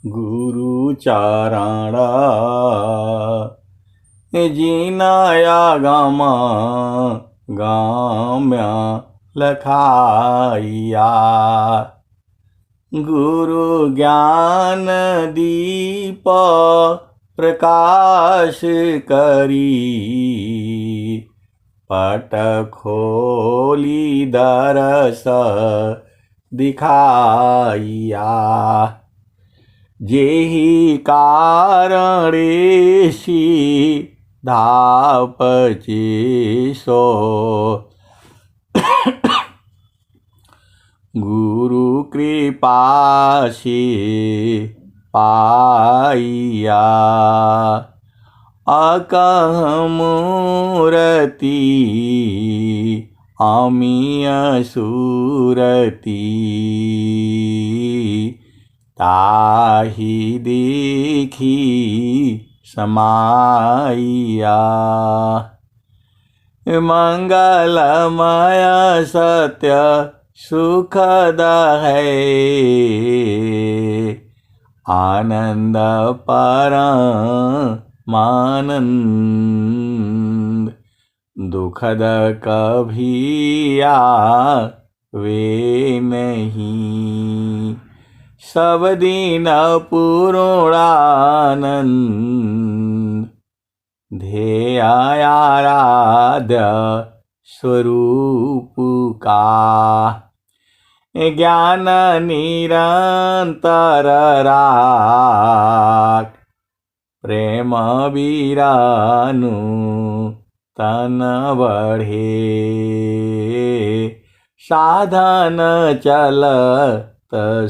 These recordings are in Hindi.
गुरु चारणा जीनाया गामा गाम्या लखाइया। गुरु ज्ञान दीप प्रकाश करी पट खोली दरस दिखाइया। जेहि कारणेशी धापचे सो गुरु कृपा से पाइया। अकह मूरति अमीय सूरति ताहि देखी समाइया। मंगलमय सत्य सुखद है आनंद परमानंद। दुखद कभी आवे नहीं सब दिन पूर्णानंद। ध्येय आराध्य स्वरूप का ज्ञान निरंतर राख। प्रेम वीरानु तन बढ़े साधन चलत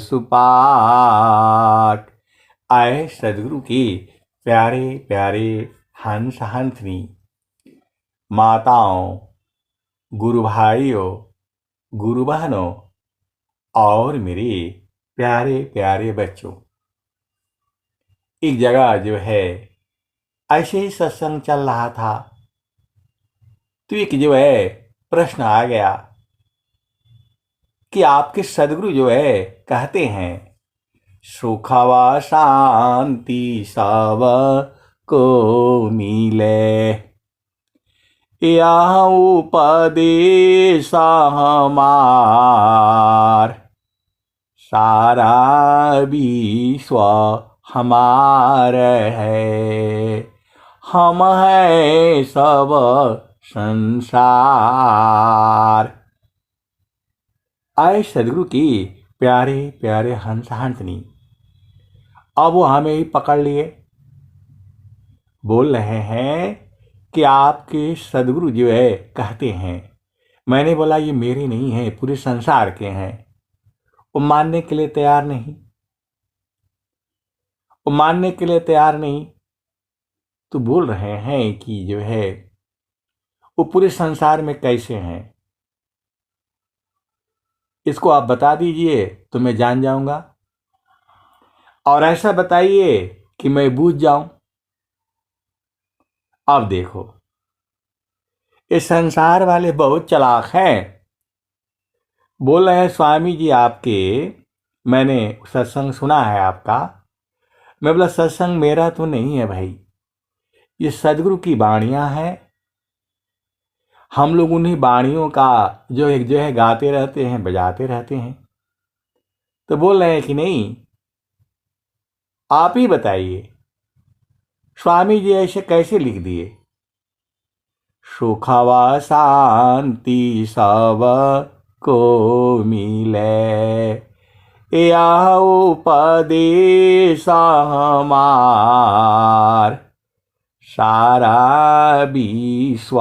सुपाक। आए सदगुरु की प्यारे प्यारे हंस हंसनी माताओं, गुरु भाइयों, गुरु बहनों और मेरे प्यारे प्यारे बच्चों। एक जगह जो है ऐसे ही सत्संग चल रहा था तो एक जो है प्रश्न आ गया कि आपके सदगुरु जो है कहते हैं सुख व शांति सब को मिले यह उपदेश हमार सारा विश्व हमार है हम है सब संसार। आए सदगुरु की प्यारे प्यारे हंस हंसनी अब वो हमें ही पकड़ लिए बोल रहे हैं कि आपके सदगुरु जो है कहते हैं। मैंने बोला ये मेरे नहीं है पूरे संसार के हैं। वो मानने के लिए तैयार नहीं, वो मानने के लिए तैयार नहीं तो बोल रहे हैं कि जो है वो पूरे संसार में कैसे हैं इसको आप बता दीजिए तो मैं जान जाऊंगा और ऐसा बताइए कि मैं बूझ जाऊं। अब देखो इस संसार वाले बहुत चालाक हैं। बोल रहे हैं स्वामी जी आपके मैंने सत्संग सुना है आपका। मैं बोला सत्संग मेरा तो नहीं है भाई, ये सदगुरु की वाणियां हैं। हम लोग उन्हीं वाणियों का जो है गाते रहते हैं बजाते रहते हैं। तो बोल रहे हैं कि नहीं आप ही बताइए स्वामी जी ऐसे कैसे लिख दिए सुख व शांति सब को मिले यह उपदेश हमार सारा विश्व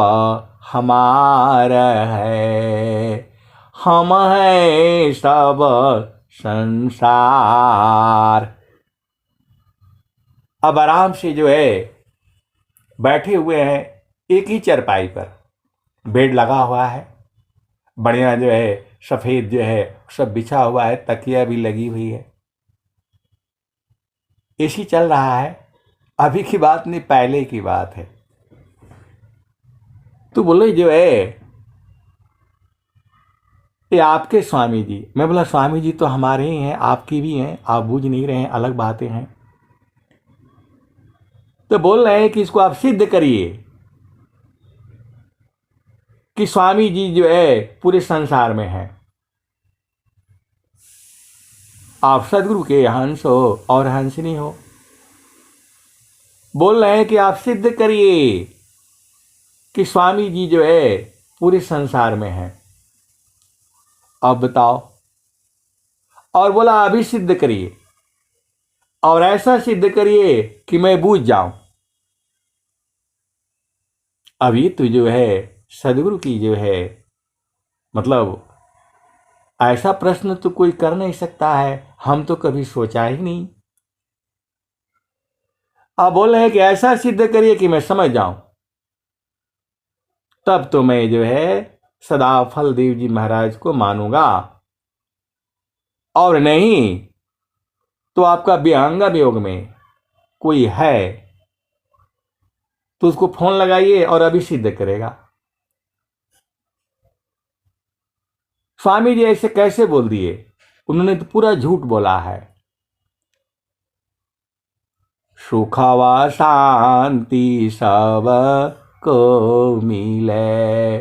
हमार है हम है सब संसार। अब आराम से जो है बैठे हुए हैं एक ही चरपाई पर, बेड लगा हुआ है बढ़िया जो है सफेद जो है सब बिछा हुआ है, तकिया भी लगी हुई है, एसी चल रहा है। अभी की बात नहीं पहले की बात है। तो बोले जो है ये आपके स्वामी जी। मैं बोला स्वामी जी तो हमारे ही हैं, आपकी भी हैं, आप बूझ नहीं रहे हैं, अलग बातें हैं। तो बोल रहे हैं कि इसको आप सिद्ध करिए कि स्वामी जी जो है पूरे संसार में है। आप सदगुरु के हंस हो और हंसनी हो। बोल रहे हैं कि आप सिद्ध करिए कि स्वामी जी जो है पूरे संसार में है। अब बताओ। और बोला अभी सिद्ध करिए, और ऐसा सिद्ध करिए कि मैं बूझ जाऊं। अभी तो जो है सदगुरु की जो है मतलब ऐसा प्रश्न तो कोई कर नहीं सकता है, हम तो कभी सोचा ही नहीं। आप बोल रहे हैं कि ऐसा सिद्ध करिए कि मैं समझ जाऊं, तब तो मैं जो है सदा फलदेव जी महाराज को मानूंगा। और नहीं तो आपका विहंगम योग में कोई है तो उसको फोन लगाइए और अभी सिद्ध करेगा। स्वामी जी ऐसे कैसे बोल दिए? उन्होंने तो पूरा झूठ बोला है। सुख व शांति सब को मिले,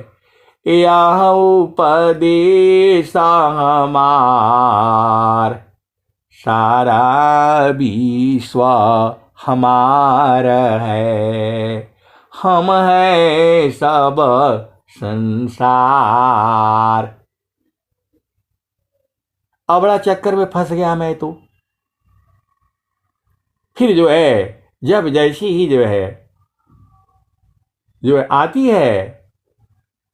यह उपदेश हमार, सारा विश्व हमार है, हम है सब संसार। अब बड़ा चक्कर में फंस गया मैं तो। फिर जो है जब जैसी ही जो है आती है,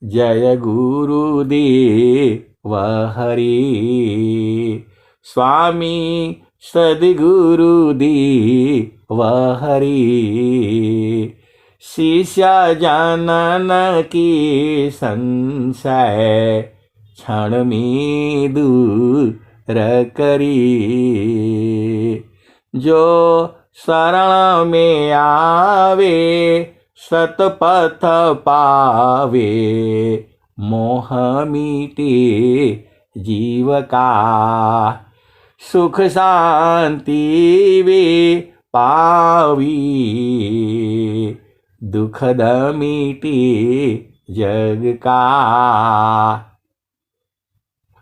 जय गुरुदेव हरि, स्वामी सद्गुरुदेव हरि, शिष्य जनन की संशय क्षण में दूर करी, जो शरण में आवे सतपथ पावे, मोह मिटे जीव का, सुख शांति वे पावी, दुखद मिटे जग का।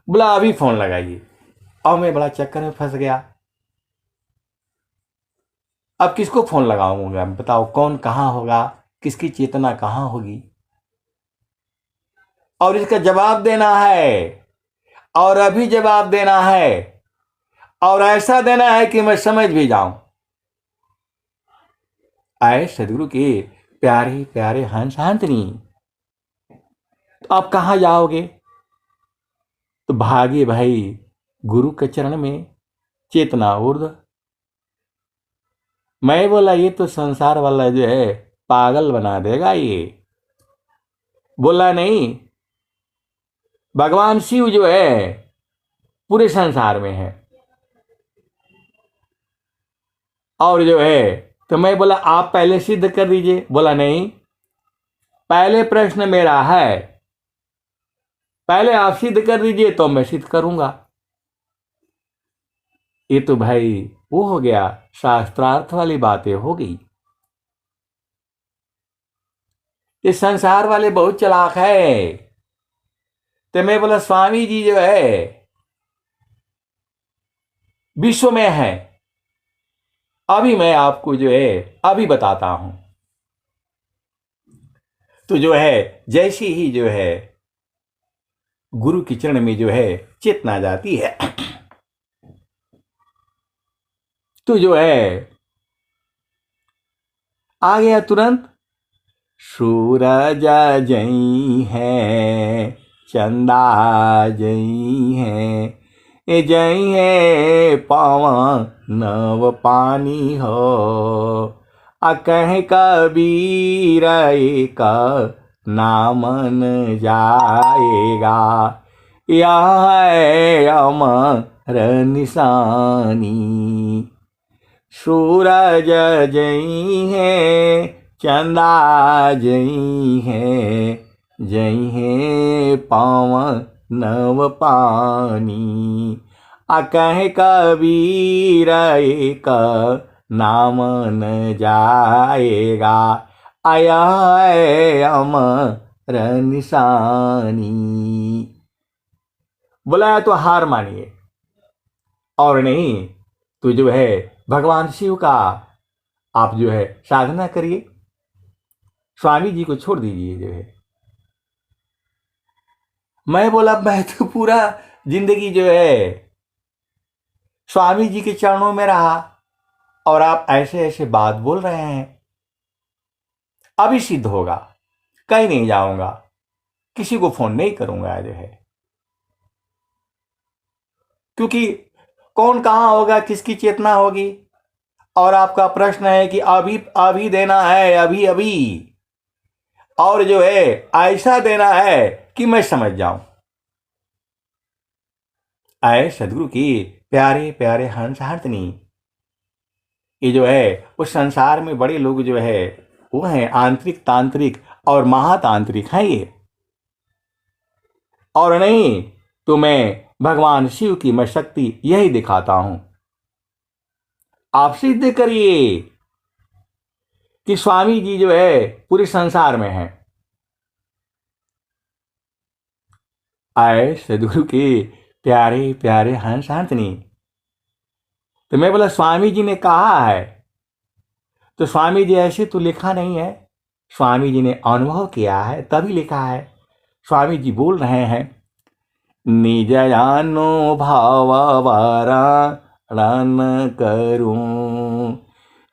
बोला अभी फोन लगाइए। और मैं बड़ा चक्कर में फंस गया। अब किसको फोन लगाऊंगा? बताओ कौन कहां होगा, किसकी चेतना कहां होगी? और इसका जवाब देना है, और अभी जवाब देना है, और ऐसा देना है कि मैं समझ भी जाऊं। आए सदगुरु के प्यारे प्यारे हंस हंसनी, तो आप कहां जाओगे? तो भागे भाई गुरु के चरण में, चेतना ऊर्ध्व। मैं बोला ये तो संसार वाला जो है पागल बना देगा ये। बोला नहीं, भगवान शिव जो है पूरे संसार में है। और जो है तो मैं बोला आप पहले सिद्ध कर दीजिए। बोला नहीं, पहले प्रश्न मेरा है, पहले आप सिद्ध कर दीजिए तो मैं सिद्ध करूंगा। ये तो भाई वो हो गया, शास्त्रार्थ वाली बातें हो गई। ये संसार वाले बहुत चालाक है। तो मैं बोला स्वामी जी जो है विश्व में है। अभी मैं आपको जो है अभी बताता हूं। तो जो है जैसी ही जो है गुरु की चरण में जो है चेतना जाती है, तो जो है आ गया तुरंत। सूरज जई है, चंदा जई है, ए जई है पवन नव पानी हो, आ कह कबीर एक नाम न जाएगा, यह है अमर निशानी। सूरज जई है, चंदा जई है, जई है पवन नव पानी। कहे कबीर एक नाम न जाएगा, आया है अमर निशानी। बोला तो हार मानिए और नहीं तो जो है भगवान शिव का आप जो है साधना करिए, स्वामी जी को छोड़ दीजिए जो है। मैं बोला मैं तो पूरा जिंदगी जो है स्वामी जी के चरणों में रहा और आप ऐसे ऐसे बात बोल रहे हैं। अभी सिद्ध होगा, कहीं नहीं जाऊंगा, किसी को फोन नहीं करूंगा जो है, क्योंकि कौन कहां होगा, किसकी चेतना होगी। और आपका प्रश्न है कि अभी अभी देना है, अभी अभी, और जो है ऐसा देना है कि मैं समझ जाऊं। आए सदगुरु की प्यारे प्यारे हंस हंसनी, ये जो है उस संसार में बड़े लोग जो है वो हैं आंतरिक तांत्रिक और महातांत्रिक हैं ये, और नहीं तो मैं भगवान शिव की मैं शक्ति यही दिखाता हूं। आप सिद्ध करिए कि स्वामी जी जो है पूरे संसार में हैं। आए सदगुरु के प्यारे प्यारे हंस हंसनी। तो मैं बोला स्वामी जी ने कहा है, तो स्वामी जी ऐसे तो लिखा नहीं है, स्वामी जी ने अनुभव किया है तभी लिखा है। स्वामी जी बोल रहे हैं, निज जानो भाव वारण करूं,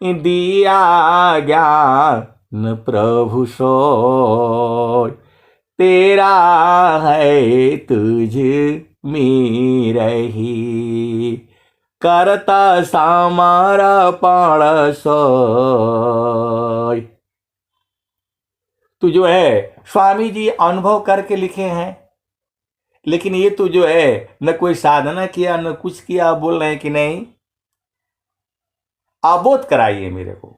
दिया ज्ञान प्रभु सोय, तेरा है तुझ में रही, करता समर्पण सोय। तो जो है स्वामी जी अनुभव करके लिखे हैं, लेकिन ये तो जो है न कोई साधना किया न कुछ किया, बोल रहे हैं कि नहीं। अबोध कराइए मेरे को।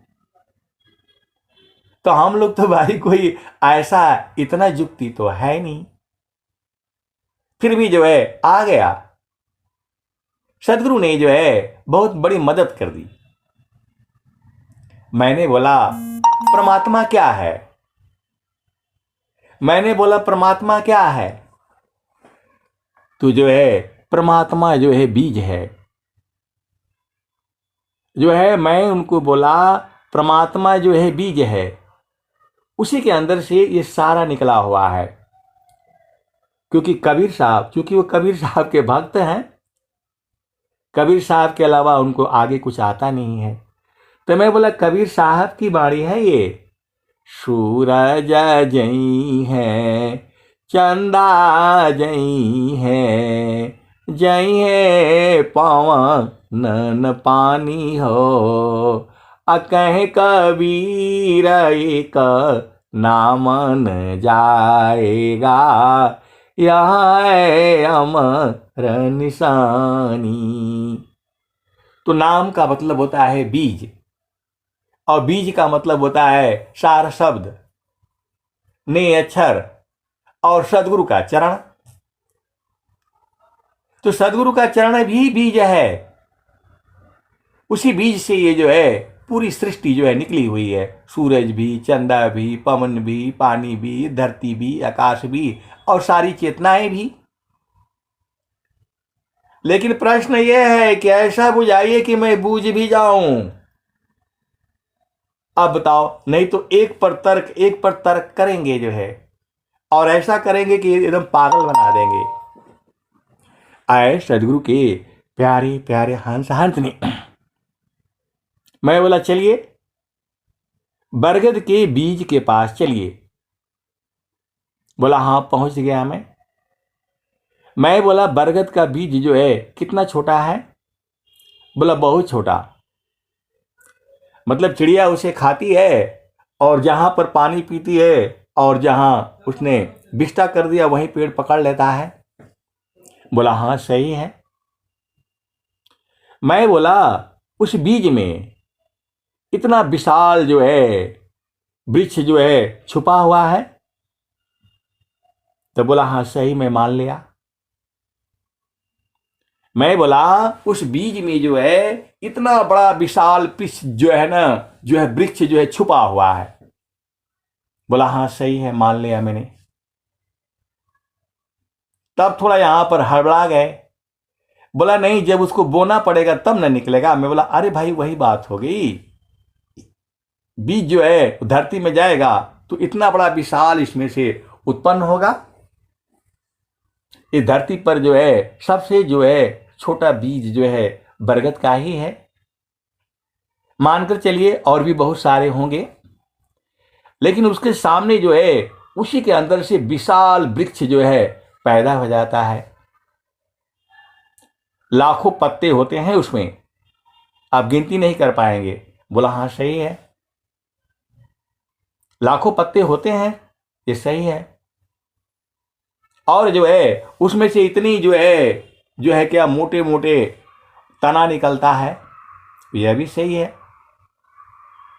तो हम लोग तो भाई कोई ऐसा इतना युक्ति तो है नहीं, फिर भी जो है आ गया। सदगुरु ने जो है बहुत बड़ी मदद कर दी। मैंने बोला परमात्मा क्या है, मैंने बोला परमात्मा क्या है, तो जो है परमात्मा जो है बीज है जो है। मैं उनको बोला परमात्मा जो है बीज है, उसी के अंदर से ये सारा निकला हुआ है। क्योंकि कबीर साहब, क्योंकि वो कबीर साहब के भक्त हैं, कबीर साहब के अलावा उनको आगे कुछ आता नहीं है। तो मैं बोला कबीर साहब की बाणी है ये, सूरज जई है, चंदा जई है, जई है पवन न पानी हो, कहे कबीर एक नाम न जाएगा, यह है अमर निशानी। तो नाम का मतलब होता है बीज, और बीज का मतलब होता है सार शब्द, ने अक्षर और सदगुरु का चरण। तो सदगुरु का चरण भी बीज है, उसी बीज से ये जो है पूरी सृष्टि जो है निकली हुई है। सूरज भी, चंदा भी, पवन भी, पानी भी, धरती भी, आकाश भी, और सारी चेतनाएं भी। लेकिन प्रश्न यह है कि ऐसा बुझाइए कि मैं बूझ भी जाऊं। अब बताओ, नहीं तो एक पर तर्क करेंगे जो है, और ऐसा करेंगे कि एकदम पागल बना देंगे। आए सदगुरु के प्यारे प्यारे हंस हंसनी। मैं बोला चलिए बरगद के बीज के पास चलिए। बोला हाँ पहुंच गया मैं बोला बरगद का बीज जो है कितना छोटा है, बोला बहुत छोटा, मतलब चिड़िया उसे खाती है और जहां पर पानी पीती है और जहां उसने बिस्टा कर दिया वहीं पेड़ पकड़ लेता है। बोला हाँ सही है। मैं बोला उस बीज में इतना विशाल जो है वृक्ष जो है छुपा हुआ है, तो बोला हाँ सही, मैं मान लिया। मैं बोला उस बीज में जो है इतना बड़ा विशाल वृक्ष जो है ना, जो है वृक्ष जो है छुपा हुआ है। बोला हाँ सही है, मान लिया मैंने। तब थोड़ा यहां पर हड़बड़ा गए। बोला नहीं, जब उसको बोना पड़ेगा तब ना निकलेगा। मैं बोला अरे भाई वही बात हो गई, बीज जो है धरती में जाएगा तो इतना बड़ा विशाल इसमें से उत्पन्न होगा। इस धरती पर जो है सबसे जो है छोटा बीज जो है बरगद का ही है। मानकर चलिए और भी बहुत सारे होंगे, लेकिन उसके सामने जो है उसी के अंदर से विशाल वृक्ष जो है पैदा हो जाता है। लाखों पत्ते होते हैं उसमें, आप गिनती नहीं कर पाएंगे। बोला हाँ सही है, लाखों पत्ते होते हैं, ये सही है। और जो है उसमें से इतनी जो है क्या मोटे मोटे तना निकलता है, यह भी सही है।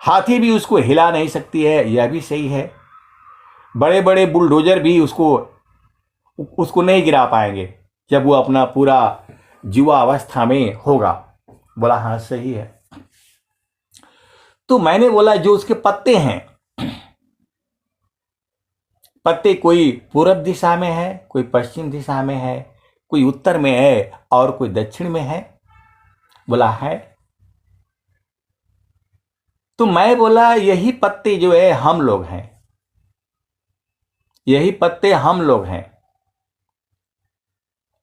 हाथी भी उसको हिला नहीं सकती है, यह भी सही है। बड़े बड़े बुलडोजर भी उसको नहीं गिरा पाएंगे जब वो अपना पूरा युवा अवस्था में होगा। बोला हाँ सही है। तो मैंने बोला जो उसके पत्ते हैं, पत्ते कोई पूरब दिशा में है, कोई पश्चिम दिशा में है, कोई उत्तर में है और कोई दक्षिण में है। बोला है। तो मैं बोला यही पत्ते जो है हम लोग हैं, यही पत्ते हम लोग हैं।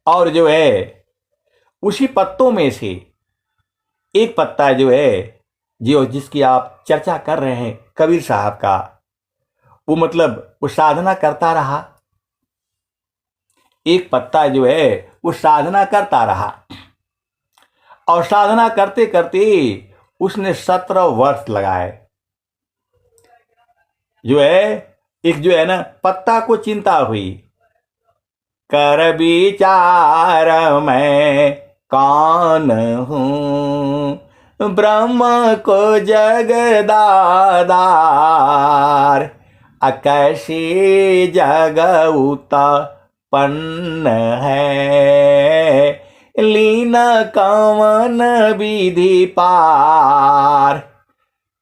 और जो है उसी पत्तों में से एक पत्ता जो है जो जिसकी आप चर्चा कर रहे हैं कबीर साहब का, वो मतलब वो साधना करता रहा। एक पत्ता जो है वो साधना करता रहा और साधना करते करते उसने 17 वर्ष लगाए। जो है एक जो है ना पत्ता को चिंता हुई, कर विचार मैं कौन हूं, ब्रह्म को जगदाधार, कैसी जग उत्पन्न है, लीन कवन विधि पार,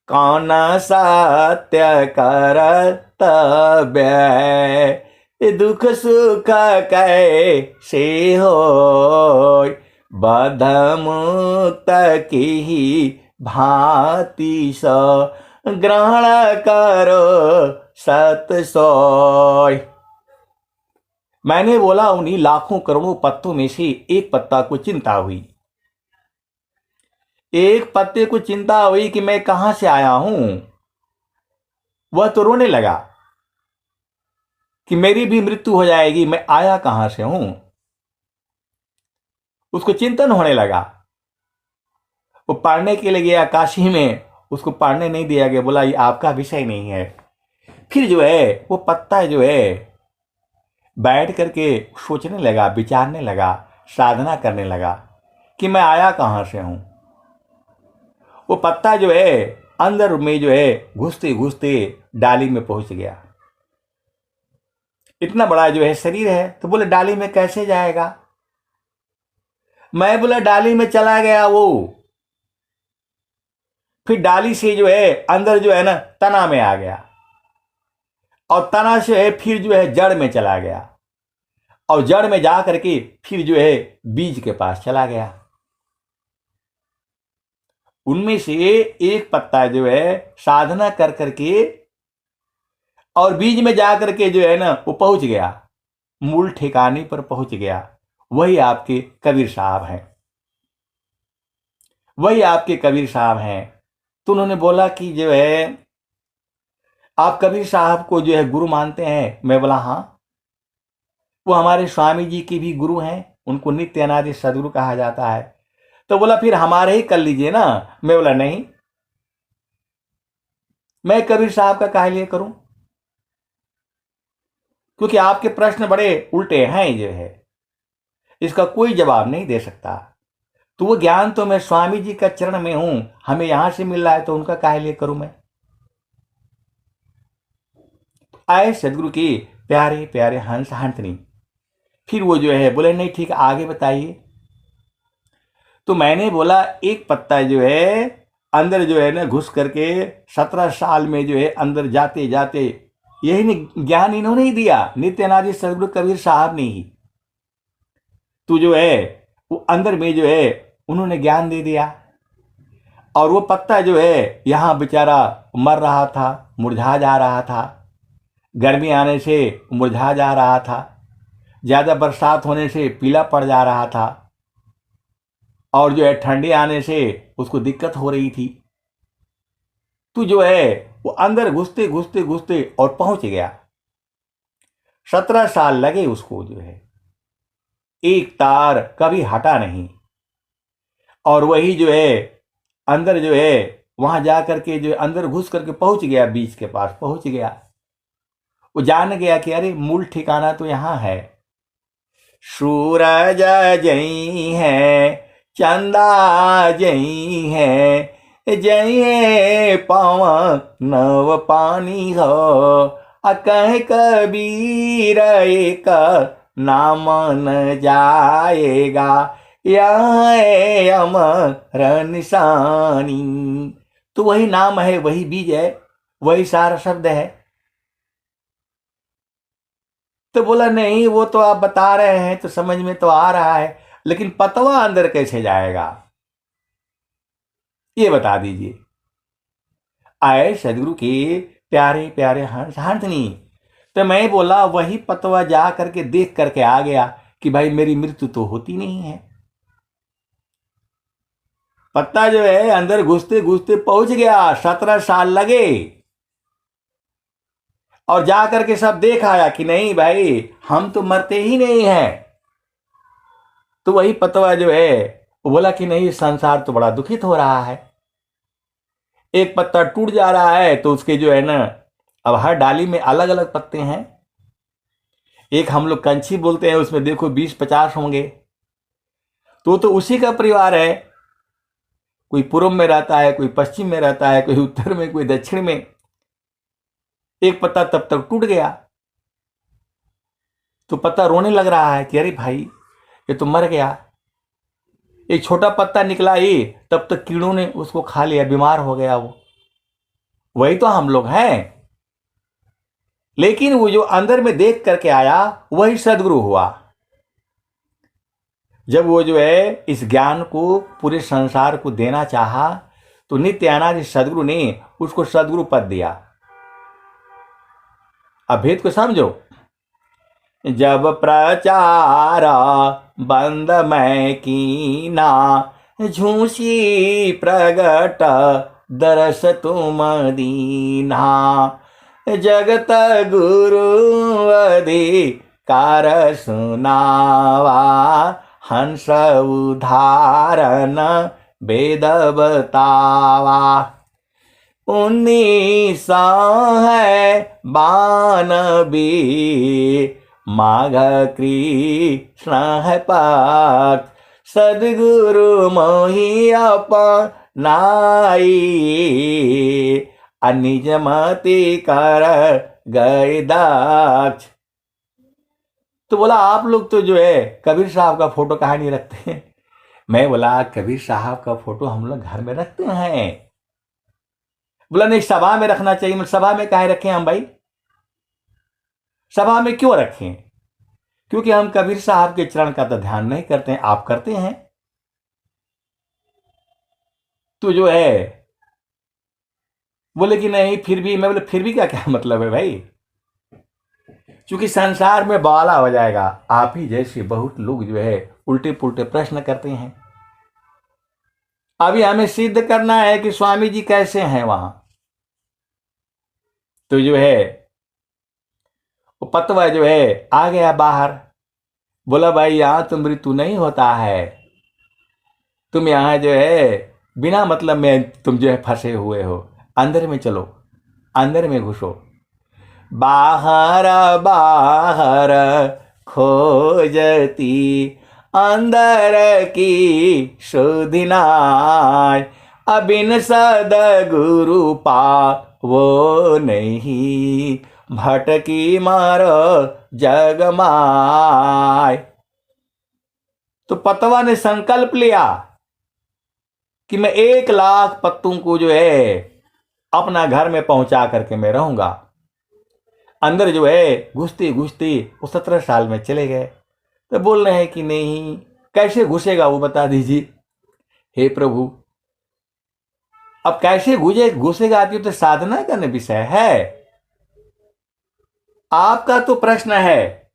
कौन सत्य कर्तव्य, दुख सुख कैसे होय, बद्ध मुक्त की भांति स ग्रहण करो सत सोय। मैंने बोला उन्हीं लाखों करोड़ों पत्तों में से एक पत्ता को चिंता हुई। एक पत्ते को चिंता हुई कि मैं कहां से आया हूं। वह तो रोने लगा कि मेरी भी मृत्यु हो जाएगी, मैं आया कहां से हूं। उसको चिंतन होने लगा। वो पढ़ने के लिए गया काशी में, उसको पढ़ने नहीं दिया गया, बोला ये आपका विषय नहीं है। फिर जो है वो पत्ता जो है बैठ करके सोचने लगा, विचारने लगा, साधना करने लगा कि मैं आया कहां से हूं। वो पत्ता जो है अंदर में जो है घुसते घुसते डाली में पहुंच गया। इतना बड़ा जो है शरीर है, तो बोले डाली में कैसे जाएगा। मैं बोला डाली में चला गया वो, फिर डाली से जो है अंदर जो है ना तना में आ गया, और तना से है फिर जो है जड़ में चला गया, और जड़ में जा करके फिर जो है बीज के पास चला गया। उनमें से एक पत्ता जो है साधना कर करके और बीज में जा करके जो है ना वो पहुंच गया, मूल ठिकाने पर पहुंच गया। वही आपके कबीर साहब हैं, वही आपके कबीर साहब हैं। तो उन्होंने बोला कि जो है आप कबीर साहब को जो है गुरु मानते हैं। मैं बोला हाँ, वो हमारे स्वामी जी के भी गुरु हैं, उनको नित्य अनादि सदगुरु कहा जाता है। तो बोला फिर हमारे ही कर लीजिए ना। मैं बोला नहीं, मैं कबीर साहब का काहे लिए करूं, क्योंकि आपके प्रश्न बड़े उल्टे हैं जो है, इसका कोई जवाब नहीं दे सकता। तो वो ज्ञान तो मैं स्वामी जी का चरण में हूं, हमें यहां से मिल रहा है, तो उनका काहे लिए करूं मैं। आए सदगुरु की प्यारे प्यारे हंस हंसनी। फिर वो जो है बोले नहीं ठीक, आगे बताइए। तो मैंने बोला एक पत्ता जो है अंदर जो है ना घुस करके 17 साल में जो है अंदर जाते जाते यही ज्ञान इन्होंने ही दिया, नित्यानंद सदगुरु कबीर साहब ने ही। तो जो है वो अंदर में जो है उन्होंने ज्ञान दे दिया। और वो पत्ता जो है यहाँ बेचारा मर रहा था, मुरझा जा रहा था, गर्मी आने से मुरझा जा रहा था, ज्यादा बरसात होने से पीला पड़ जा रहा था, और जो है ठंडी आने से उसको दिक्कत हो रही थी। तो जो है वो अंदर घुसते घुसते घुसते और पहुंच गया। 17 साल लगे उसको, जो है एक तार कभी हटा नहीं। और वही जो है अंदर जो है वहां जा करके जो अंदर घुस करके पहुंच गया, बीच के पास पहुंच गया। वो जान गया कि अरे मूल ठिकाना तो यहां है। सूरज जई है, चंदा जई है, जय पवन नव पानी हो, कह कबीर एक नाम न जाएगा, यह अमर निशानी। तो वही नाम है, वही बीज है, वही सारा शब्द है। तो बोला नहीं, वो तो आप बता रहे हैं तो समझ में तो आ रहा है, लेकिन पतवा अंदर कैसे जाएगा ये बता दीजिए। आए सदगुरु के प्यारे प्यारे हंसनी। तो मैं बोला वही पतवा जा करके देख करके आ गया कि भाई मेरी मृत्यु तो होती नहीं है। पत्ता जो है अंदर घुसते घुसते पहुंच गया, 17 साल लगे, और जा करके सब देख आया कि नहीं भाई हम तो मरते ही नहीं हैं। तो वही पतवा जो है वो बोला कि नहीं, संसार तो बड़ा दुखित हो रहा है, एक पत्ता टूट जा रहा है तो उसके जो है ना, अब हर डाली में अलग अलग पत्ते हैं। एक हम लोग कंची बोलते हैं, उसमें देखो 20-50 होंगे। तो उसी का परिवार है, कोई पूर्व में रहता है, कोई पश्चिम में रहता है, कोई उत्तर में, कोई दक्षिण में। एक पत्ता तब तक टूट गया तो पत्ता रोने लग रहा है कि अरे भाई ये तो मर गया। एक छोटा पत्ता निकला ही, तब तक कीड़ों ने उसको खा लिया, बीमार हो गया वो। वही तो हम लोग हैं। लेकिन वो जो अंदर में देख करके आया वही सदगुरु हुआ। जब वो जो है इस ज्ञान को पूरे संसार को देना चाहा तो नित्यानंद सदगुरु ने उसको सदगुरु पद दिया। अब भेद को समझो। जब प्रचार बंद मैं कीना, झूसी प्रगट दरस तुम दीना, जगत गुरु अधिकार सुनावा, हंस उदाहरण वेद बतावा। 19 है बानबी, माघ कृष्ण है पक्ष, सदगुरु मोहि अपनाई, अनिज मति कर गए दक्ष। तो बोला आप लोग तो जो है कबीर साहब का फोटो कहाँ नहीं रखते हैं? मैं बोला कबीर साहब का फोटो हम लोग घर में रखते हैं। बोला नहीं, सभा में रखना चाहिए। मतलब सभा में काहे रखें हम भाई? सभा में क्यों रखें? क्योंकि हम कबीर साहब के चरण का तो ध्यान नहीं करते हैं, आप करते हैं। तो जो है बोले कि नहीं फिर भी। मैं बोले फिर भी क्या मतलब है भाई? क्योंकि संसार में बवाला हो जाएगा। आप ही जैसे बहुत लोग जो है उल्टे पुल्टे प्रश्न करते हैं। अभी हमें सिद्ध करना है कि स्वामी जी कैसे हैं वहां। तो जो है वो पतवा जो है आ गया बाहर। बोला भाई यहां तो मृत्यु नहीं होता है, तुम यहां जो है बिना मतलब में तुम जो है फंसे हुए हो। अंदर में चलो, अंदर में घुसो। बाहर बाहर खोजती अंदर की सुधिनाय, अबिन सदगुरु पा वो नहीं, भटकी मारो जगमाय। तो पतवा ने संकल्प लिया कि मैं 1 लाख पत्तों को जो है अपना घर में पहुंचा करके मैं रहूंगा। अंदर जो है घुसते घुसते वो 17 साल में चले गए। तो बोल रहे हैं कि नहीं, कैसे घुसेगा वो बता दीजिए हे प्रभु। अब कैसे घुसेगा आदमी, तो साधना का विषय है। आपका तो प्रश्न है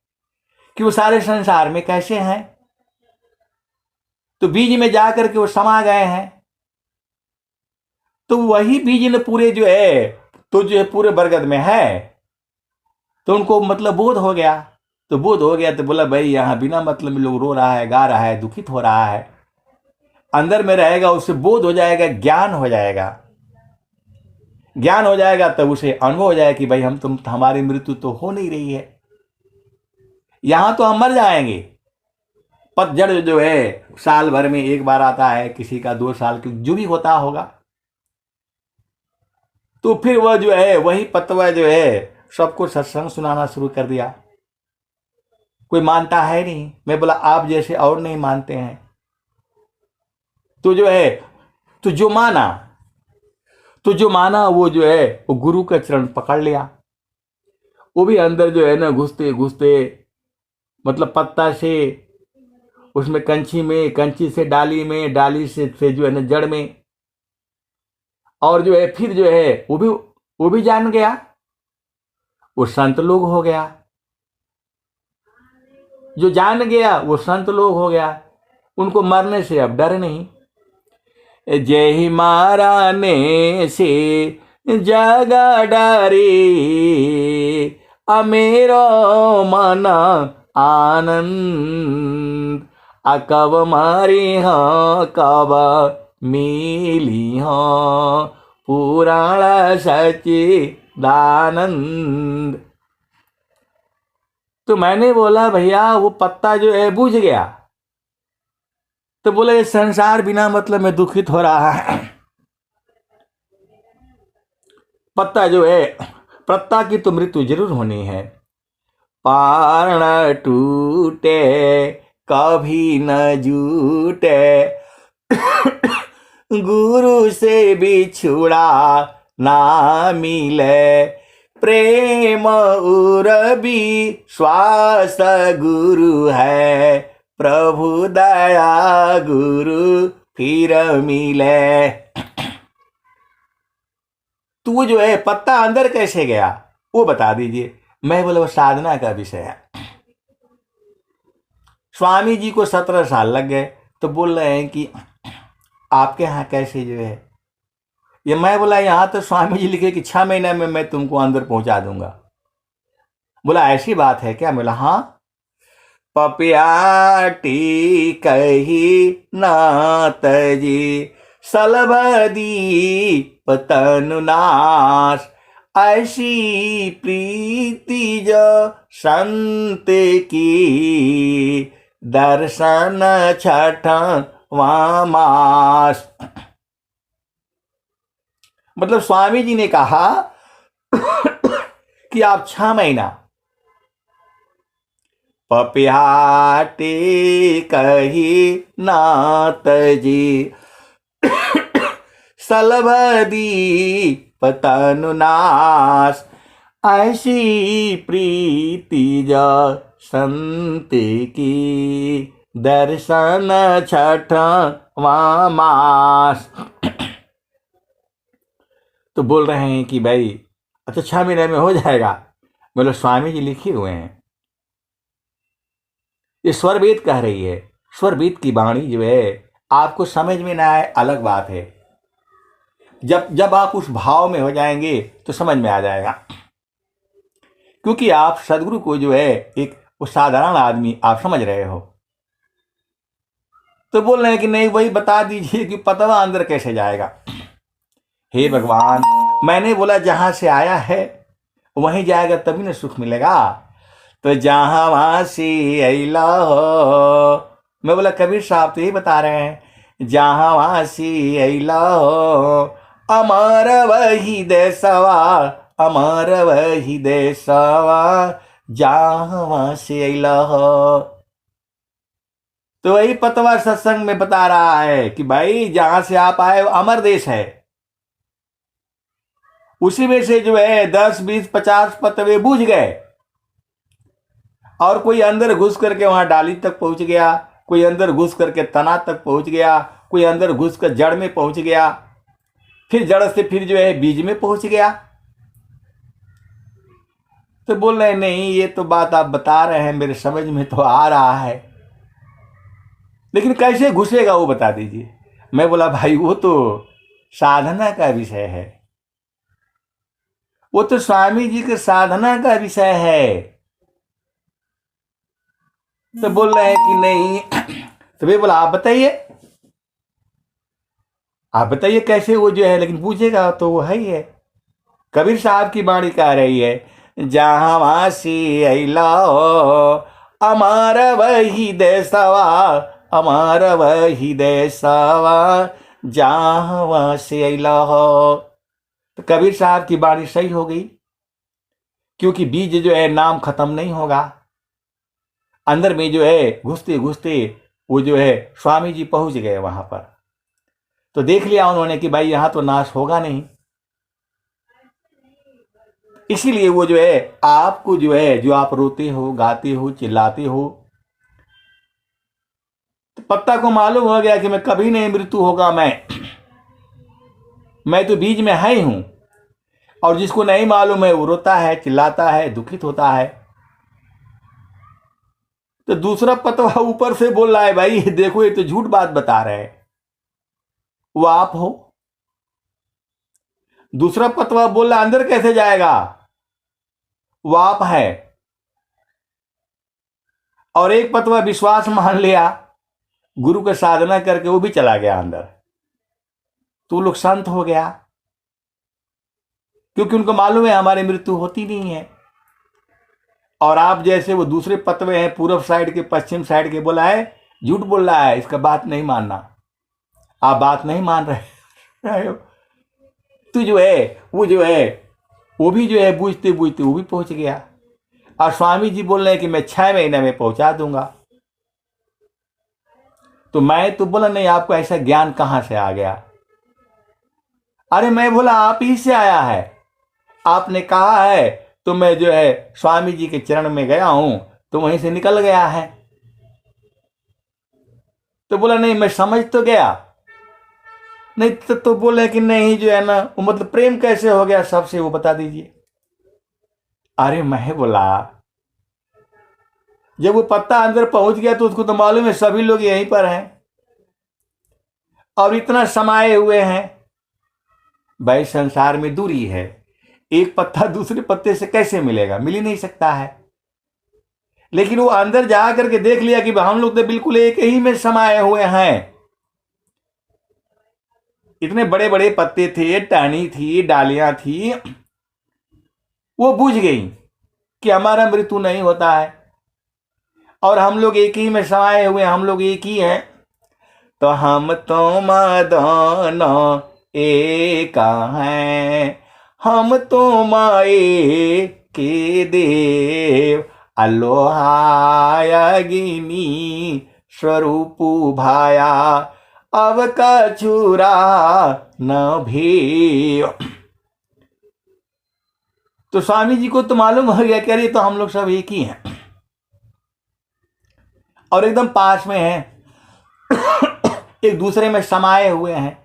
कि वो सारे संसार में कैसे हैं, तो बीज में जाकर के वो समा गए हैं। तो वही बीज ने पूरे जो है, तो जो है पूरे बरगद में है। तो उनको मतलब बोध हो गया। तो बोध हो गया तो बोला भाई यहाँ बिना मतलब में लोग रो रहा है, गा रहा है, दुखित हो रहा है। अंदर में रहेगा, उससे बोध हो जाएगा, ज्ञान हो जाएगा। ज्ञान हो जाएगा तब उसे अनुभव हो जाएगा कि भाई हमारी मृत्यु तो हो नहीं रही है, यहां तो हम मर जाएंगे। पतझड़ जो है साल भर में एक बार आता है, किसी का 2 साल की जो भी होता होगा। तो फिर वह जो है वही पतवा जो है सबको सत्संग सुनाना शुरू कर दिया। कोई मानता है नहीं। मैं बोला आप जैसे और नहीं मानते हैं। तो जो है तो जो माना वो जो है वो गुरु का चरण पकड़ लिया। वो भी अंदर जो है ना घुसते घुसते मतलब पत्ता से उसमें कंची से डाली में, डाली से जो है ना जड़ में, और जो है फिर जो है वो भी जान गया, वो संत लोग हो गया। जो जान गया वो संत लोग हो गया। उनको मरने से अब डर नहीं। जय ही माराने से जगा डरे, अमेरो मन आनंद, अकब मारी हाँ कब मिली हाँ पुराण सच्चिदानंद। तो मैंने बोला भैया वो पत्ता जो है बुझ गया। तो बोले ये संसार बिना मतलब में दुखित हो रहा है। पत्ता जो है, पत्ता की तो मृत्यु जरूर होनी है। पारण टूटे कभी न जूटे, गुरु से बिछुड़ा ना मिले, प्रेम उरबी श्वास गुरु है, प्रभु दया गुरु फिर मिले। तो वो जो है पत्ता अंदर कैसे गया वो बता दीजिए। मैं बोला वो साधना का विषय है। स्वामी जी को 17 साल लग गए। तो बोल रहे हैं कि आपके यहाँ कैसे जो है ये। मैं बोला यहाँ तो स्वामी जी लिखे कि 6 महीने में मैं तुमको अंदर पहुंचा दूंगा। बोला ऐसी बात है क्या? बोला हाँ। पपियाटी कही नात जी, सलभदी पतनुनाश, ऐसी प्रीति जो संत की, दर्शन छठवां मास। मतलब स्वामी जी ने कहा कि आप 6 महीना पपिहाटी कही नात जी, सलभदी पतनुनाश, ऐसी प्रीति जो संत की, दर्शन छठवां मास। तो बोल रहे हैं कि भाई अच्छा 6 महीने में हो जाएगा। बोले स्वामी जी लिखे हुए हैं, ये स्वरवेद कह रही है। स्वरवेद की वाणी जो है आपको समझ में ना आए अलग बात है, जब आप उस भाव में हो जाएंगे तो समझ में आ जाएगा। क्योंकि आप सदगुरु को जो है एक वो साधारण आदमी आप समझ रहे हो। तो बोल रहे हैं कि नहीं वही बता दीजिए कि पतवा अंदर कैसे जाएगा। हे भगवान, मैंने बोला जहां से आया है वहीं जाएगा तभी ना सुख मिलेगा। तो जहां वहां से अला हो, मैं बोला कबीर साहब तो यही बता रहे हैं, जहां वहां से अला हो, अमर वही देसवा, अमर वही देसवा, जहां वहां से अला हो। तो वही पतवा सत्संग में बता रहा है कि भाई जहां से आप आए वो अमर देश है, उसी में से जो है 10 20 50 पतवे बूझ गए, और कोई अंदर घुस करके वहां डाली तक पहुंच गया, कोई अंदर घुस करके तना तक पहुंच गया, कोई अंदर घुस कर जड़ में पहुंच गया, फिर जड़ से फिर जो है बीज में पहुंच गया। तो बोल रहे नहीं, ये तो बात आप बता रहे हैं, मेरे समझ में तो आ रहा है, लेकिन कैसे घुसेगा वो बता दीजिए। मैं बोला भाई वो तो साधना का विषय है, वो तो स्वामी जी के साधना का विषय है। तो बोल रहे हैं कि नहीं। तो मैं बोला आप बताइए कैसे वो जो है, लेकिन पूछेगा तो वो है ही है। कबीर साहब की वाणी कह रही है, जहां वासी अला अमार वही देसवा, अमार वही देसवा, जहां वासी अला हो। तो कबीर साहब की वाणी सही हो गई, क्योंकि बीज जो है नाम खत्म नहीं होगा, अंदर में जो है घुसते घुसते वो जो है स्वामी जी पहुंच गए वहां पर। तो देख लिया उन्होंने कि भाई यहां तो नाश होगा नहीं, इसीलिए वो जो है आपको जो है, जो आप रोते हो, गाते हो, चिल्लाते हो, तो पत्ता को मालूम हो गया कि मैं कभी नहीं मृत्यु होगा, मैं तो बीज में है ही हूं। और जिसको नहीं मालूम है वो रोता है, चिल्लाता है, दुखित होता है। तो दूसरा पतवा ऊपर से बोल रहा है, भाई देखो ये तो झूठ बात बता रहे हैं, वो आप हो। दूसरा पतवा बोल रहा अंदर कैसे जाएगा, वो आप है। और एक पतवा विश्वास मान लिया, गुरु के साधना करके वो भी चला गया अंदर, तो लोग शांत हो गया, क्योंकि उनको मालूम है हमारी मृत्यु होती नहीं है। और आप जैसे वो दूसरे पतवे हैं पूर्व साइड के, पश्चिम साइड के, बोला है झूठ बोल रहा है, इसका बात नहीं मानना, आप बात नहीं मान रहे हो। तो जो है वो भी जो है बूझते बूझते वो भी पहुंच गया। और स्वामी जी बोल रहे हैं कि मैं 6 महीने में पहुंचा दूंगा। तो मैं तो बोला नहीं, आपको ऐसा ज्ञान कहां से आ गया? अरे मैं बोला आप ही से आया है, आपने कहा है, तो मैं जो है स्वामी जी के चरण में गया हूं, तो वहीं से निकल गया है। तो बोला नहीं मैं समझ तो गया। नहीं तो बोले कि नहीं जो है ना, वो मतलब प्रेम कैसे हो गया सबसे, वो बता दीजिए। अरे मैं बोला जब वो पत्ता अंदर पहुंच गया तो उसको तो मालूम है सभी लोग यहीं पर हैं और इतना समाये हुए हैं। भाई संसार में दूरी है, एक पत्ता दूसरे पत्ते से कैसे मिलेगा, मिल ही नहीं सकता है। लेकिन वो अंदर जा करके देख लिया कि हम लोग तो बिल्कुल एक ही में समाये हुए हैं। इतने बड़े बड़े पत्ते थे, टहनी थी, डालियां थी, वो बुझ गई कि हमारा मृत्यु नहीं होता है और हम लोग एक ही में समाये हुए, हम लोग एक ही हैं। तो हम तुम दोनों एक हैं, हम तुम एक के देव, अलोहायगिनी स्वरूप भाया, अब कछुरा न भेव। तो स्वामी जी को तो मालूम हो गया कि अरे तो हम लोग सब एक ही हैं और एकदम पास में हैं, एक दूसरे में समाये हुए हैं।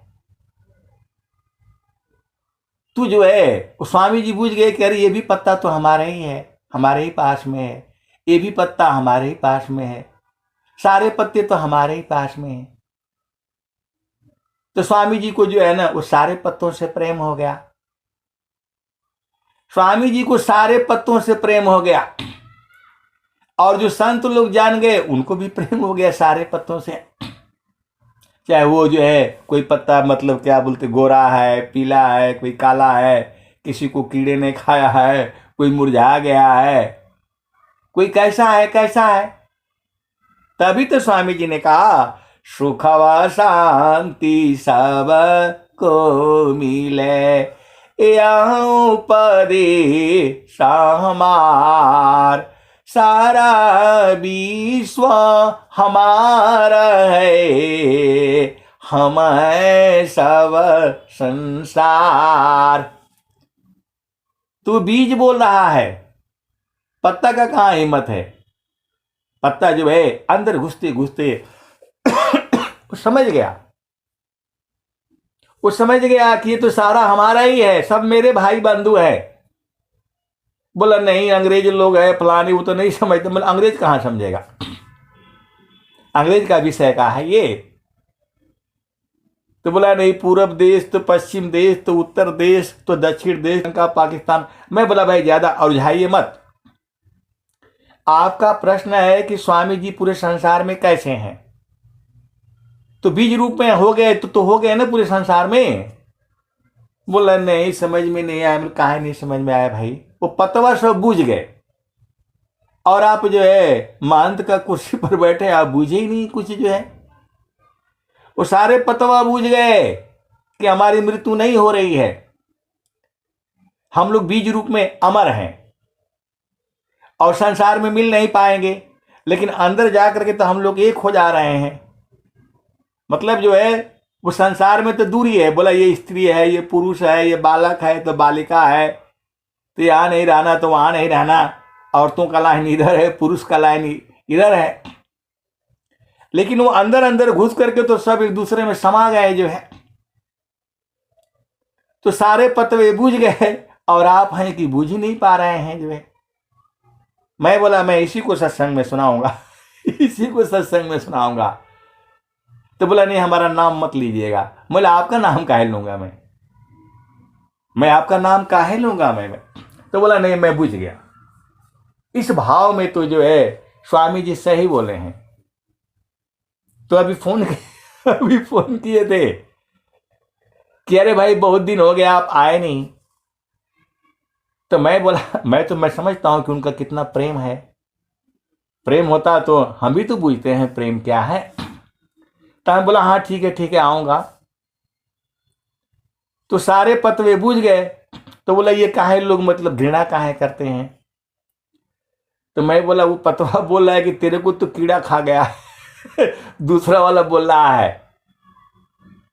तू जो है स्वामी जी बूझ गए कि अरे ये भी पत्ता तो हमारा ही है, हमारे ही पास में है, ये भी पत्ता हमारे ही पास में है, सारे पत्ते तो हमारे ही पास में है। तो स्वामी जी को जो है ना वो सारे पत्तों से प्रेम हो गया, स्वामी जी को सारे पत्तों से प्रेम हो गया। और जो संत लोग जान गए उनको भी प्रेम हो गया सारे पत्तों से, चाहे वो जो है कोई पत्ता मतलब क्या बोलते गोरा है, पीला है, कोई काला है, किसी को कीड़े ने खाया है, कोई मुरझा गया है, कोई कैसा है। तभी तो स्वामी जी ने कहा सुख व शांति सब को मिले, यहाँ पदे हमार, सारा विश्व हमारा है, हम है सब संसार। तू बीज बोल रहा है, पत्ता का कहां हिम्मत है। पत्ता जो है अंदर घुसते घुसते वो समझ गया, वो समझ गया कि ये तो सारा हमारा ही है, सब मेरे भाई बंधु है। बोला नहीं अंग्रेज लोग है फलानी, वो तो नहीं समझते। मतलब अंग्रेज कहां समझेगा, अंग्रेज का विषय का है ये। तो बोला नहीं, पूरब देश तो पश्चिम देश तो उत्तर देश तो दक्षिण देश का पाकिस्तान। मैं बोला भाई ज्यादा उलझाइए मत। आपका प्रश्न है कि स्वामी जी पूरे संसार में कैसे हैं, तो बीज रूप में हो गए तो हो गए ना पूरे संसार में। बोला नहीं समझ में नहीं आया। कहा नहीं समझ में आया भाई, वो पतवा सब बूझ गए, और आप जो है महंत का कुर्सी पर बैठे, आप बूझे ही नहीं कुछ जो है। वो सारे पतवा बूझ गए कि हमारी मृत्यु नहीं हो रही है, हम लोग बीज रूप में अमर हैं और संसार में मिल नहीं पाएंगे, लेकिन अंदर जाकर के तो हम लोग एक हो जा रहे हैं। मतलब जो है वो संसार में तो दूरी है। बोला ये स्त्री है, ये पुरुष है, ये बालक है तो बालिका है, तो यहां नहीं रहना तो वहां नहीं रहना, औरतों का लाइन इधर है, पुरुष का लाइन इधर है। लेकिन वो अंदर अंदर घुस करके तो सब एक दूसरे में समा गए जो है। तो सारे पतवे बूझ गए और आप हैं कि बूझ ही नहीं पा रहे हैं जो है। मैं बोला मैं इसी को सत्संग में सुनाऊंगा इसी को सत्संग में सुनाऊंगा। तो बोला नहीं हमारा नाम मत लीजिएगा। बोला आपका नाम काहे लूंगा मैं आपका नाम काहे लूंगा मैं। तो बोला नहीं मैं बुझ गया। इस भाव में तो जो है स्वामी जी सही बोले हैं। तो अभी फोन किए थे कि अरे भाई बहुत दिन हो गया आप आए नहीं। तो मैं बोला मैं समझता हूं कि उनका कितना प्रेम है। प्रेम होता तो हम भी तो बूझते हैं प्रेम क्या है। तो मैं बोला हाँ ठीक है आऊंगा। तो सारे पतवे बूझ गए। तो बोला ये काहे लोग मतलब घृणा काहे करते हैं। तो मैं बोला वो पतवा बोल रहा है कि तेरे को तो कीड़ा खा गया दूसरा वाला बोल रहा है।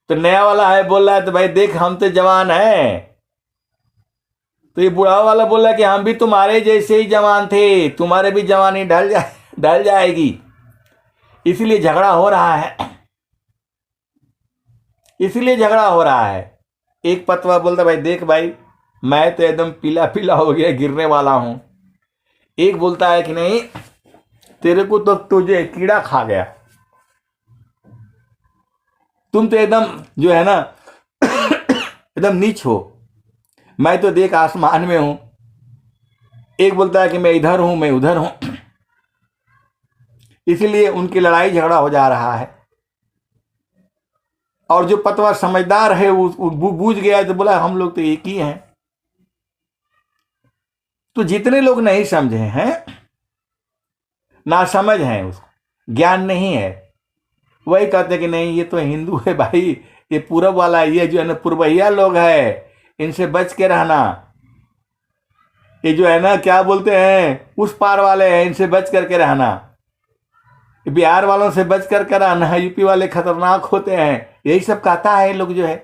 तो नया वाला है बोल रहा है तो भाई देख हम तो जवान हैं। तो ये बुढ़ा वाला बोल रहा है कि हम भी तुम्हारे जैसे ही जवान थे, तुम्हारे भी जवानी ढल जाएगी। इसीलिए झगड़ा हो रहा है, इसीलिए झगड़ा हो रहा है। एक पतवा बोलता भाई देख भाई मैं तो एकदम पीला पीला हो गया, गिरने वाला हूं। एक बोलता है कि नहीं तेरे को तो तुझे कीड़ा खा गया, तुम तो एकदम जो है ना एकदम नीच हो, मैं तो देख आसमान में हूं। एक बोलता है कि मैं इधर हूं मैं उधर हूं। इसीलिए उनकी लड़ाई झगड़ा हो जा रहा है। और जो पतवा समझदार है वो बूझ गया तो बोला हम लोग तो एक ही हैं। तो जितने लोग नहीं समझे हैं, ना समझ हैं, उसको ज्ञान नहीं है, वही कहते कि नहीं ये तो हिंदू है भाई, ये पूरब वाला, ये जो है ना पूर्वहिया लोग है, इनसे बच के रहना। ये जो है ना क्या बोलते हैं उस पार वाले हैं, इनसे बच करके रहना। बिहार वालों से बच करके रहना, यूपी वाले खतरनाक होते हैं, यही सब कहता है लोग जो है।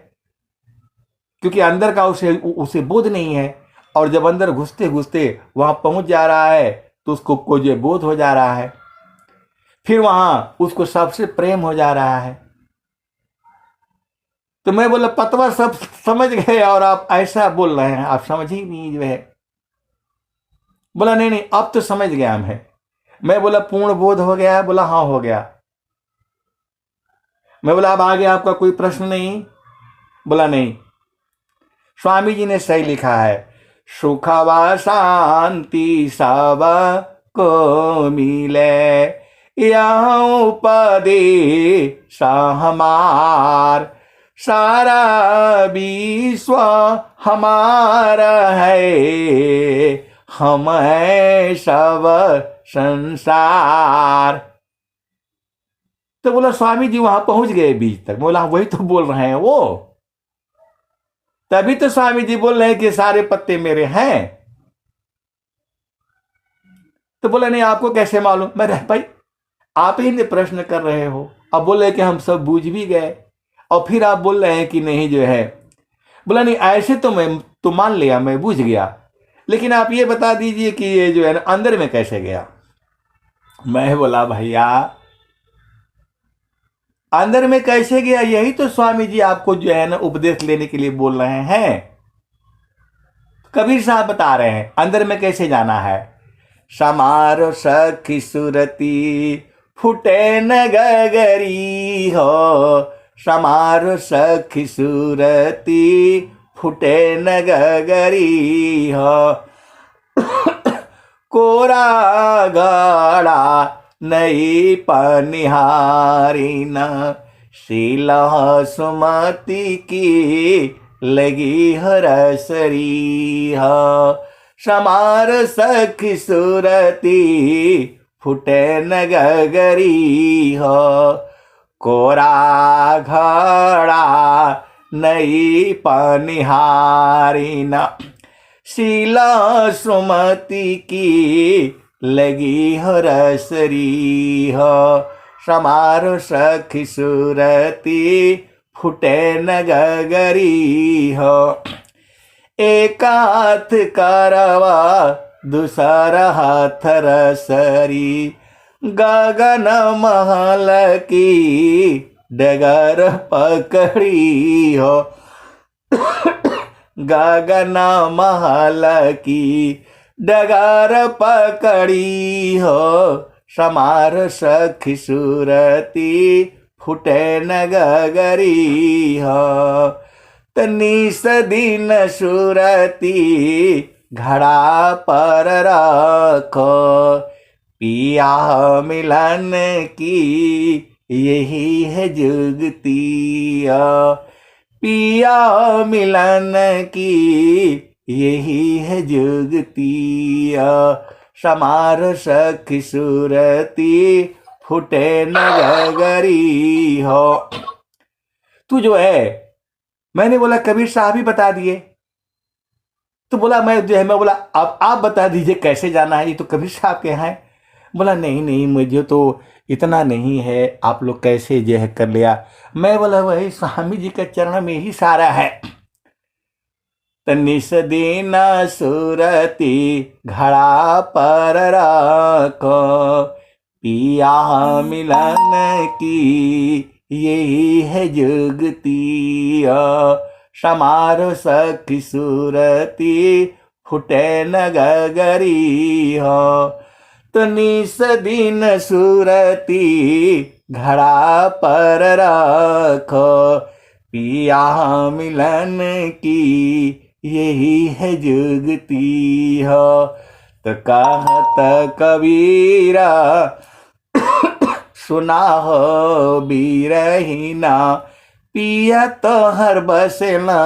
क्योंकि अंदर का उसे बोध नहीं है। और जब अंदर घुसते घुसते वहां पहुंच जा रहा है तो उसको को जो बोध हो जा रहा है, फिर वहां उसको सबसे प्रेम हो जा रहा है। तो मैं बोला पतवा सब समझ गए और आप ऐसा बोल रहे हैं, आप समझ ही नहीं जो है। बोला नहीं अब तो समझ गया मैं बोला पूर्ण बोध हो गया। बोला हाँ हो गया। मैं बोला अब आगे आपका कोई प्रश्न नहीं। बोला नहीं। स्वामी जी ने सही लिखा है, सुख व शांति सब को मिले, यह उपदेश हमार, सारा विश्व हमारा है, हम है सब संसार। तो बोला स्वामी जी वहां पहुंच गए बीच तक। बोला वही तो बोल रहे हैं वो, तभी तो स्वामी जी बोल रहे हैं कि सारे पत्ते मेरे हैं। तो बोला नहीं आपको कैसे मालूम? मैं भाई आप ही ने प्रश्न कर रहे हो, अब बोले कि हम सब बूझ भी गए और फिर आप बोल रहे हैं कि नहीं जो है। बोला नहीं ऐसे तो मैं तो मान लिया, मैं बूझ गया, लेकिन आप ये बता दीजिए कि ये जो है ना अंदर में कैसे गया। मैं बोला भैया अंदर में कैसे गया, यही तो स्वामी जी आपको जो है ना उपदेश लेने के लिए बोल रहे हैं। कबीर साहब बता रहे हैं अंदर में कैसे जाना है। समारो सखी सुरती फुटे न गगरी हो, समारो सखी सुरती फुटे न गगरी हो, कोरा गाड़ा नई पनिहारी न, शीला सुमति की लगी हरसरी हो, समार सखी सुरती फुटे न गगरी हो, कोरा घड़ा नई पनिहारी न, शीला सुमति की लगी हो रसरी हो, समारो सखी सुरती फुटे न गगरी हो, एक हाथ करवा दूसरा हाथ रसरी, गगन महल की डगर पकड़ी हो, गगन महल की डगर पकड़ी हो, समार सखी सुरती फुटे न गगरी हो, तनिस दिन सुरती घड़ा पर रखो, पिया मिलन की यही है जुगती, पिया मिलन की यही है जुगती, समार सखी सुरती फुटे न गगरी हो। तू जो है, मैंने बोला कबीर साहब ही बता दिए। तो बोला मैं जो है, मैं बोला अब आप बता दीजिए कैसे जाना है, ये तो कबीर साहब के हैं। बोला नहीं नहीं मुझे तो इतना नहीं है, आप लोग कैसे जो है कर लिया। मैं बोला वही स्वामी जी के चरण में ही सारा है। तनिस दिन सुरती घड़ा पर रखो, पिया मिलन की यही है जुगती, समारो सखी सुरती फुटे न गगरी हो, तनिस दिन सुरती घड़ा पर रखो, पिया मिलन की यही है जुगती हो। तो कहत कबीरा सुना हो बीरहीना, पिया तो हर बसना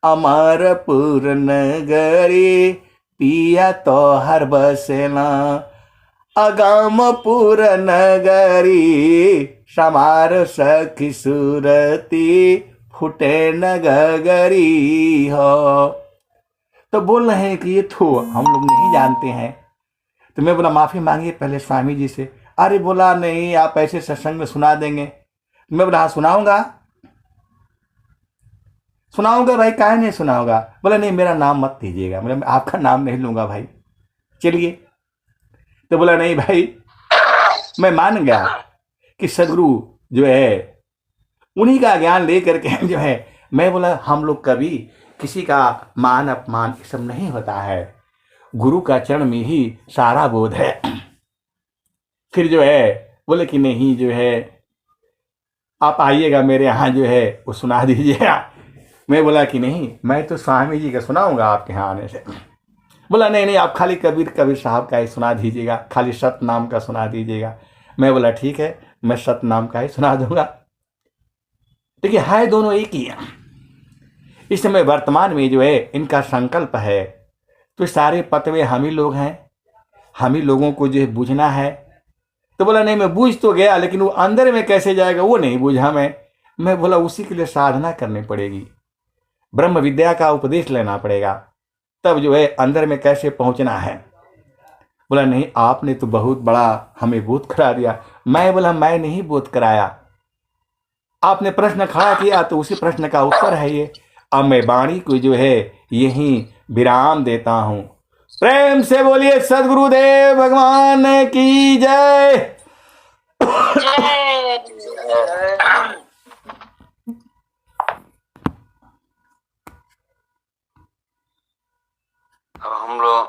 अमरपुर नगरी, पिया तो हर बसना अगमपुर नगरी, समार सखी सुरती फुटे न गगरी हो। तो बोल रहे हैं कि ये तो हम लोग नहीं जानते हैं। तो मैं बोला माफी मांगिए पहले स्वामी जी से। अरे बोला नहीं आप ऐसे सत्संग में सुना देंगे। मैं बोला हाँ सुनाऊंगा, सुनाऊंगा भाई, काहे नहीं सुनाऊंगा। बोला नहीं मेरा नाम मत दीजिएगा। मैं आपका नाम नहीं लूंगा भाई, चलिए। तो बोला नहीं भाई, मैं मान गया कि सदगुरु जो है उन्हीं का ज्ञान लेकर के जो है। मैं बोला हम लोग कभी किसी का मान अपमान सब नहीं होता है, गुरु का चरण में ही सारा बोध है। फिर जो है बोले कि नहीं जो है आप आइएगा मेरे यहाँ जो है वो सुना दीजिएगा। मैं बोला कि नहीं मैं तो स्वामी जी का सुनाऊंगा आपके यहाँ आने से। बोला नहीं नहीं आप खाली कबीर साहब का ही सुना दीजिएगा, खाली सत नाम का सुना दीजिएगा। मैं बोला ठीक है मैं सत नाम का ही सुना दूंगा। देखिए है दोनों एक ही है। इस समय वर्तमान में जो है इनका संकल्प है, तो सारे पतवे हम ही लोग हैं, हम ही लोगों को जो है बूझना है। तो बोला नहीं मैं बूझ तो गया, लेकिन वो अंदर में कैसे जाएगा वो नहीं बूझा मैं बोला उसी के लिए साधना करनी पड़ेगी, ब्रह्म विद्या का उपदेश लेना पड़ेगा, तब जो है अंदर में कैसे पहुंचना है। बोला नहीं, आपने तो बहुत बड़ा हमें बोध करा दिया। मैं बोला मैं नहीं बोध कराया, आपने प्रश्न खड़ा किया तो उसी प्रश्न का उत्तर है ये। अब मैं वाणी को जो है यहीं विराम देता हूं। प्रेम से बोलिए सदगुरुदेव भगवान की जय। अब हम लोग